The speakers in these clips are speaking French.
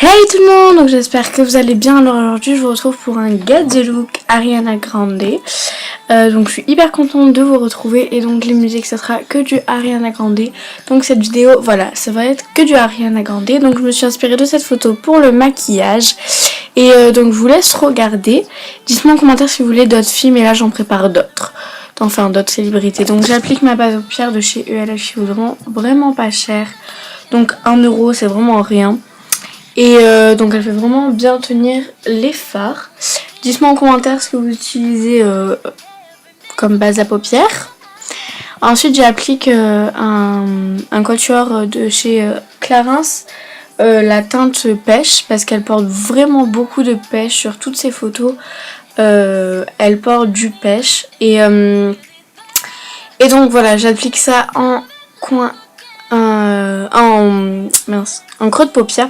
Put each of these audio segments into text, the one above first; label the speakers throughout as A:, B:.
A: Hey tout le monde, donc j'espère que vous allez bien. Alors aujourd'hui je vous retrouve pour un Get the Look Ariana Grande. Donc je suis hyper contente de vous retrouver et donc les musiques ça sera que du Ariana Grande. Donc cette vidéo voilà, ça va être que du Ariana Grande. Donc je me suis inspirée de cette photo pour le maquillage. Et donc je vous laisse regarder. Dites-moi en commentaire si vous voulez d'autres films et là j'en prépare d'autres. Enfin d'autres célébrités. Donc j'applique ma base aux pierres de chez ELH qui vaut vraiment pas cher. Donc 1€ c'est vraiment rien. Et donc elle fait vraiment bien tenir les fards. Dites-moi en commentaire ce que vous utilisez comme base à paupières. Ensuite j'applique un quatuor de chez Clarins, la teinte pêche, parce qu'elle porte vraiment beaucoup de pêche sur toutes ses photos. Elle porte du pêche. Et donc voilà, j'applique ça en coin. En creux de paupière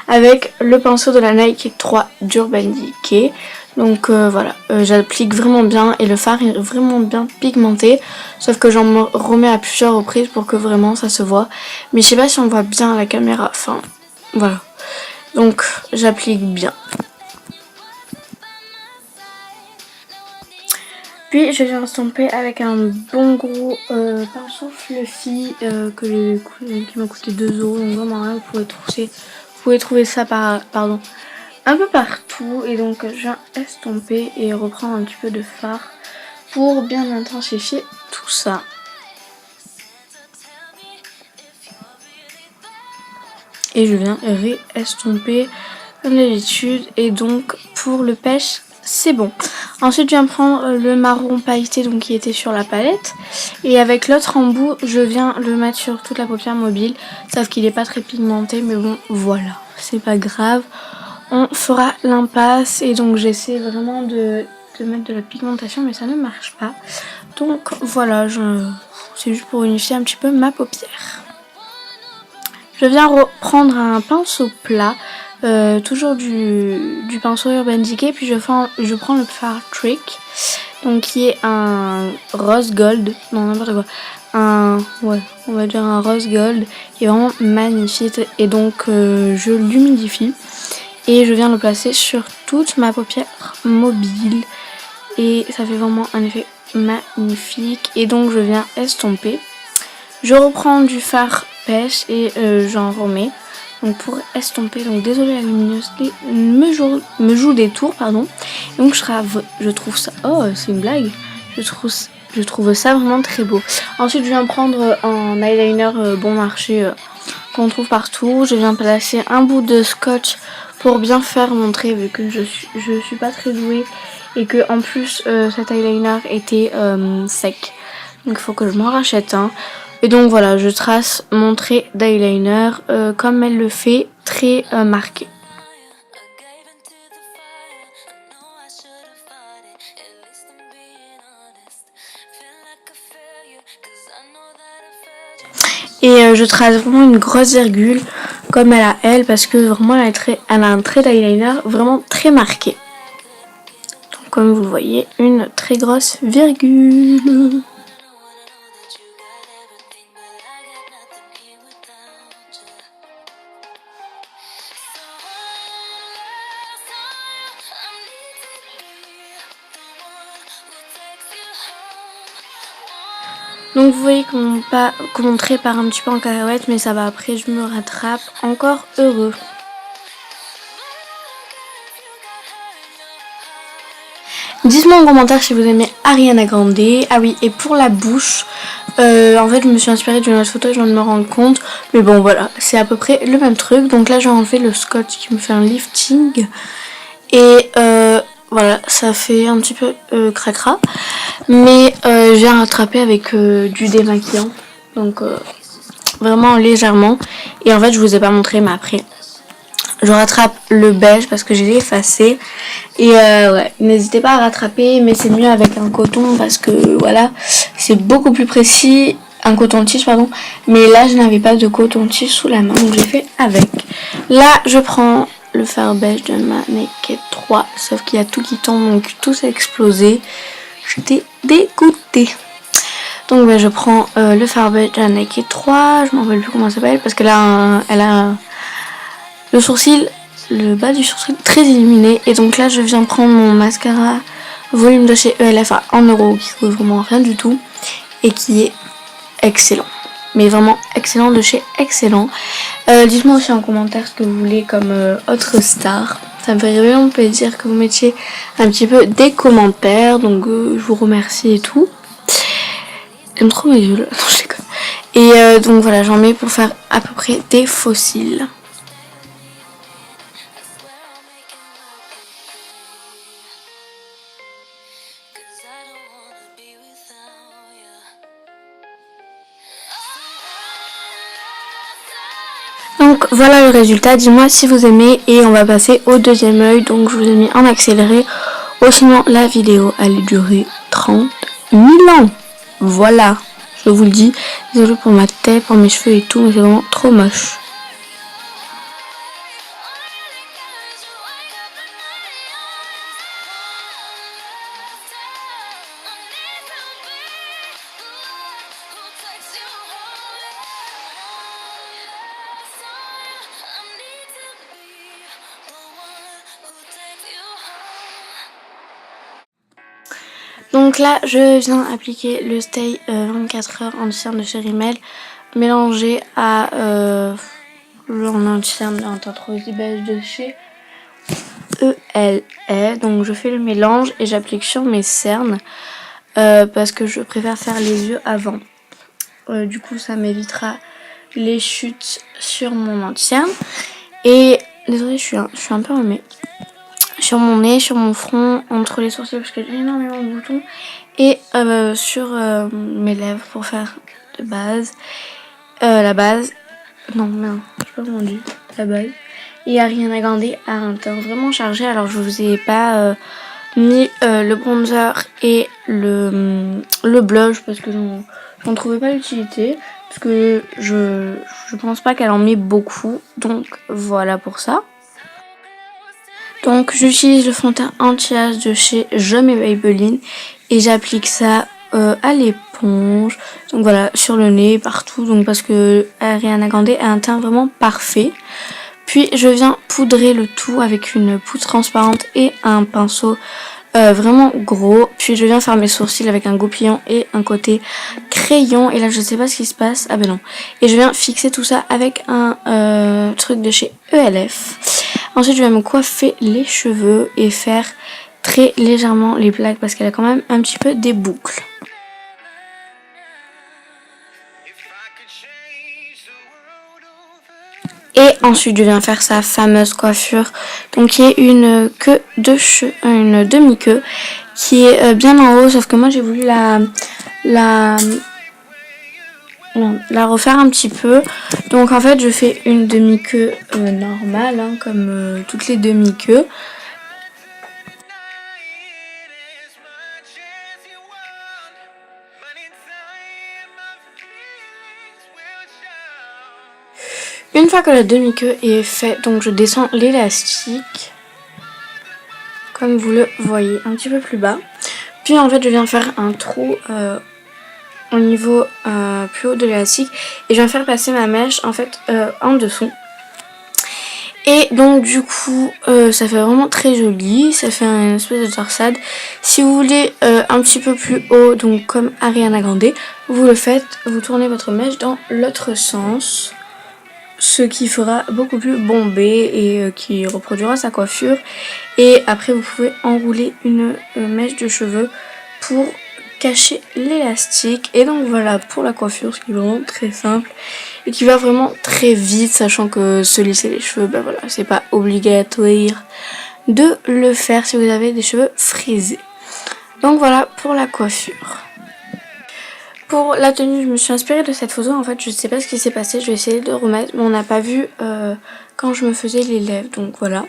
A: avec le pinceau de la Nike 3 d'Urban Decay. Donc voilà, j'applique vraiment bien et le fard est vraiment bien pigmenté, sauf que j'en remets à plusieurs reprises pour que vraiment ça se voit, mais je sais pas si on voit bien à la caméra, enfin voilà, donc j'applique bien. Puis je viens estomper avec un bon gros pinceau fluffy qui m'a coûté 2€. Donc vraiment rien, vous pouvez trouver ça un peu partout. Et donc je viens estomper et reprendre un petit peu de fard pour bien intensifier tout ça. Et je viens réestomper comme d'habitude. Et donc pour le pêche, c'est bon. Ensuite je viens prendre le marron pailleté donc qui était sur la palette. Et avec l'autre embout je viens le mettre sur toute la paupière mobile. Sauf qu'il n'est pas très pigmenté, mais bon voilà, c'est pas grave. On fera l'impasse. Et donc j'essaie vraiment de mettre de la pigmentation, mais ça ne marche pas. Donc voilà, c'est juste pour unifier un petit peu ma paupière. Je viens reprendre un pinceau plat. Toujours du pinceau Urban Decay, puis je prends le fard Trick, donc qui est un rose gold, non n'importe quoi, on va dire un rose gold, qui est vraiment magnifique, et donc je l'humidifie et je viens le placer sur toute ma paupière mobile et ça fait vraiment un effet magnifique. Et donc je viens estomper, je reprends du fard pêche et j'en remets. Donc pour estomper, donc désolé la luminosité me joue des tours, pardon. Donc je trouve ça, oh c'est une blague, je trouve ça vraiment très beau. Ensuite je viens prendre un eyeliner bon marché qu'on trouve partout. Je viens placer un bout de scotch pour bien faire mon trait, vu que je suis pas très douée et que en plus cet eyeliner était sec. Donc il faut que je m'en rachète un. Et donc voilà, je trace mon trait d'eyeliner comme elle le fait, très marqué. Et je trace vraiment une grosse virgule comme elle parce que vraiment elle a un trait d'eyeliner vraiment très marqué. Donc comme vous le voyez, une très grosse virgule. Donc vous voyez que mon trait part un petit peu en cacahuète, mais ça va, après je me rattrape, encore heureux. Dites-moi en commentaire si vous aimez Ariana Grande. Ah oui, et pour la bouche, en fait je me suis inspirée d'une autre photo, je viens de me rendre compte. Mais bon voilà, c'est à peu près le même truc. Donc là j'ai enlevé le scotch qui me fait un lifting. Et voilà, ça fait un petit peu cracra. Mais je viens rattraper avec du démaquillant. Donc vraiment légèrement. Et en fait je vous ai pas montré, mais après je rattrape le beige parce que j'ai effacé. Et ouais, n'hésitez pas à rattraper, mais c'est mieux avec un coton parce que voilà, c'est beaucoup plus précis. Un coton-tige pardon. Mais là je n'avais pas de coton-tige sous la main, donc j'ai fait avec. Là je prends le fard beige de ma Nike 3, sauf qu'il y a tout qui tombe, donc tout s'est explosé. J'étais dégoûtée. Donc je prends le fard beige de la Nike 3, je m'en rappelle plus comment ça s'appelle parce que là elle a le sourcil, le bas du sourcil très illuminé. Et donc là je viens prendre mon mascara volume de chez ELF à 1€, qui coûte vraiment rien du tout et qui est excellent. Mais vraiment excellent de chez Excellent. Dites-moi aussi en commentaire ce que vous voulez comme autre star. Ça me ferait vraiment plaisir que vous mettiez un petit peu des commentaires. Donc je vous remercie et tout. J'aime trop mes yeux là. Non, je déconne. Et donc voilà, j'en mets pour faire à peu près des fossiles. Donc voilà le résultat, dis-moi si vous aimez et on va passer au deuxième œil. Donc je vous ai mis en accéléré, ou sinon la vidéo allait durer 30 000 ans. Voilà, je vous le dis, désolé pour ma tête, pour mes cheveux et tout, mais c'est vraiment trop moche. Donc là, je viens appliquer le Stay 24 heures anti-cerne de chez Rimmel, mélangé à l'anti-cerne d'un teinte rosy beige de chez ELF. Donc je fais le mélange et j'applique sur mes cernes parce que je préfère faire les yeux avant. Du coup, ça m'évitera les chutes sur mon anti-cerne. Et désolée, je suis un peu enrhumée. Sur mon nez, sur mon front, entre les sourcils parce que j'ai énormément de boutons, et sur mes lèvres pour faire de base. La base, non, merde, je sais pas comment on dit, la base. Et Ariana Grande a un teint vraiment chargé, alors je vous ai pas mis le bronzer et le blush parce que j'en trouvais pas l'utilité, parce que je pense pas qu'elle en met beaucoup, donc voilà pour ça. Donc j'utilise le fond de teint anti-âge de chez Je mets Maybelline et j'applique ça à l'éponge. Donc voilà, sur le nez, partout, donc parce que Ariana Grande a un teint vraiment parfait. Puis je viens poudrer le tout avec une poudre transparente et un pinceau vraiment gros. Puis je viens faire mes sourcils avec un goupillon et un côté crayon. Et là je sais pas ce qui se passe. Ah ben non. Et je viens fixer tout ça avec un truc de chez ELF. Ensuite je vais me coiffer les cheveux et faire très légèrement les plaques parce qu'elle a quand même un petit peu des boucles. Et ensuite je viens faire sa fameuse coiffure, donc qui est une queue de cheveux, une demi-queue qui est bien en haut, sauf que moi j'ai voulu la refaire un petit peu. Donc en fait je fais une demi-queue normale, hein, comme toutes les demi-queues. Une fois que la demi-queue est faite, donc je descends l'élastique, comme vous le voyez, un petit peu plus bas. Puis en fait je viens faire un trou au niveau plus haut de l'élastique et je viens faire passer ma mèche en fait en dessous. Et donc du coup ça fait vraiment très joli, ça fait une espèce de torsade. Si vous voulez un petit peu plus haut, donc comme Ariana Grande, vous le faites, vous tournez votre mèche dans l'autre sens, ce qui fera beaucoup plus bombé et qui reproduira sa coiffure. Et après vous pouvez enrouler une mèche de cheveux pour cacher l'élastique. Et donc voilà pour la coiffure, ce qui est vraiment très simple et qui va vraiment très vite, sachant que se lisser les cheveux, ben voilà, c'est pas obligatoire de le faire si vous avez des cheveux frisés. Donc voilà pour la coiffure. Pour la tenue, je me suis inspirée de cette photo. En fait, je sais pas ce qui s'est passé. Je vais essayer de remettre, mais on n'a pas vu quand je me faisais les lèvres. Donc voilà.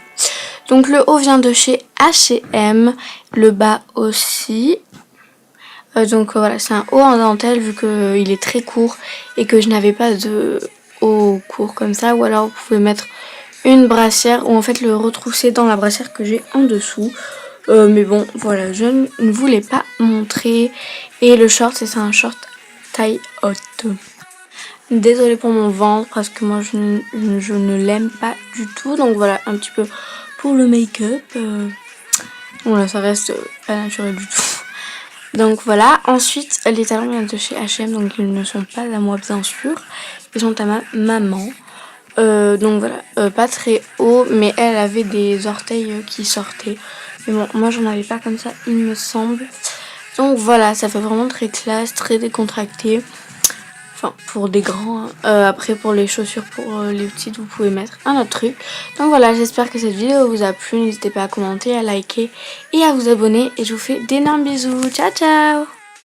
A: Donc le haut vient de chez H&M, le bas aussi. Donc voilà, c'est un haut en dentelle vu qu'il est très court et que je n'avais pas de haut court comme ça. Ou alors vous pouvez mettre une brassière ou en fait le retrousser dans la brassière que j'ai en dessous. Mais bon, voilà, je ne voulais pas montrer. Et le short, c'est un short taille haute. Désolée pour mon ventre parce que moi je ne l'aime pas du tout. Donc voilà, un petit peu pour le make-up. Voilà, ça reste pas naturel du tout. Donc voilà, ensuite les talons viennent de chez H&M, donc ils ne sont pas à moi bien sûr. Ils sont à ma maman. Donc voilà, pas très haut, mais elle avait des orteils qui sortaient. Mais bon, moi j'en avais pas comme ça, il me semble. Donc voilà, ça fait vraiment très classe, très décontracté. Enfin, pour des grands. Après, pour les chaussures, pour les petites, vous pouvez mettre un autre truc. Donc voilà, j'espère que cette vidéo vous a plu. N'hésitez pas à commenter, à liker et à vous abonner. Et je vous fais d'énormes bisous. Ciao, ciao!